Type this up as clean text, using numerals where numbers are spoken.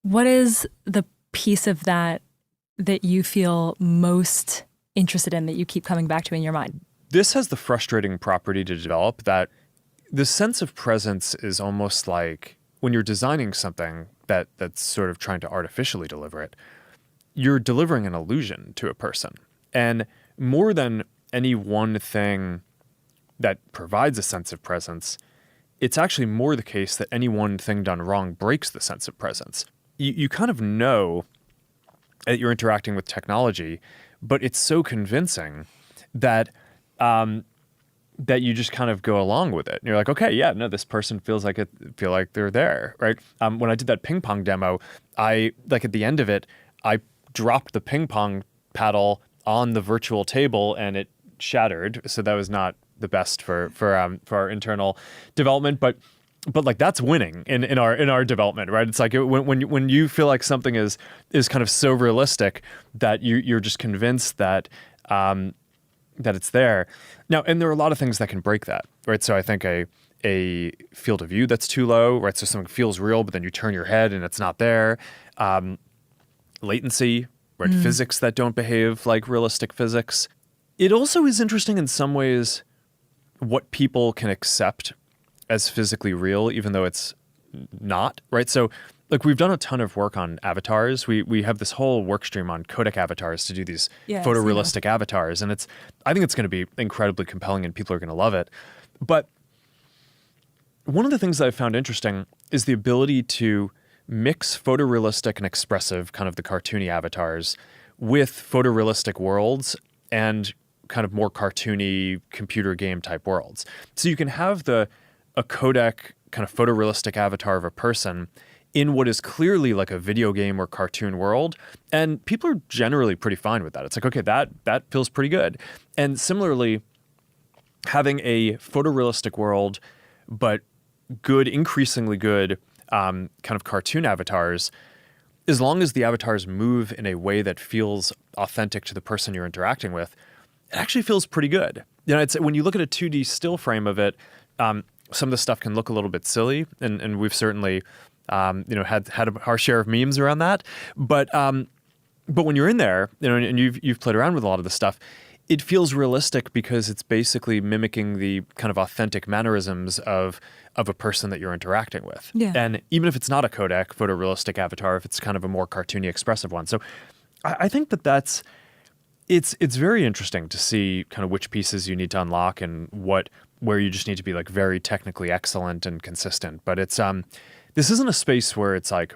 What is the piece of that that you feel most interested in that you keep coming back to in your mind? This has the frustrating property to develop that the sense of presence is almost like when you're designing something that's sort of trying to artificially deliver it, you're delivering an illusion to a person. And more than any one thing that provides a sense of presence, it's actually more the case that any one thing done wrong breaks the sense of presence. You kind of know that you're interacting with technology, but it's so convincing that that you just kind of go along with it. And you're like, okay, yeah, no, this person feels like feel like they're there, right? When I did that ping pong demo, at the end of it, I dropped the ping pong paddle on the virtual table and it shattered. So that was not the best for our internal development, but like that's winning in our development, right? It's like when you feel like something is kind of so realistic that you're just convinced that that it's there. Now, and there are a lot of things that can break that, right? So I think a field of view that's too low, right? So something feels real, but then you turn your head and it's not there. Latency, right? Physics that don't behave like realistic physics. It also is interesting in some ways what people can accept as physically real, even though it's not, right? So like we've done a ton of work on avatars. We have this whole work stream on codec avatars to do these photorealistic avatars. And I think it's going to be incredibly compelling and people are going to love it. But one of the things that I found interesting is the ability to mix photorealistic and expressive, kind of the cartoony avatars, with photorealistic worlds and kind of more cartoony computer game type worlds. So you can have a codec kind of photorealistic avatar of a person in what is clearly like a video game or cartoon world. And people are generally pretty fine with that. It's like, okay, that feels pretty good. And similarly, having a photorealistic world, but good, increasingly good kind of cartoon avatars, as long as the avatars move in a way that feels authentic to the person you're interacting with, it actually feels pretty good. You know, it's when you look at a 2D still frame of it, some of the stuff can look a little bit silly, and we've certainly had our share of memes around that. But when you're in there, and you've played around with a lot of the stuff, it feels realistic because it's basically mimicking the kind of authentic mannerisms of a person that you're interacting with. Yeah. And even if it's not a codec photorealistic avatar, if it's kind of a more cartoony, expressive one. So I think that's it's very interesting to see kind of which pieces you need to unlock and where you just need to be like very technically excellent and consistent. But it's this isn't a space where it's like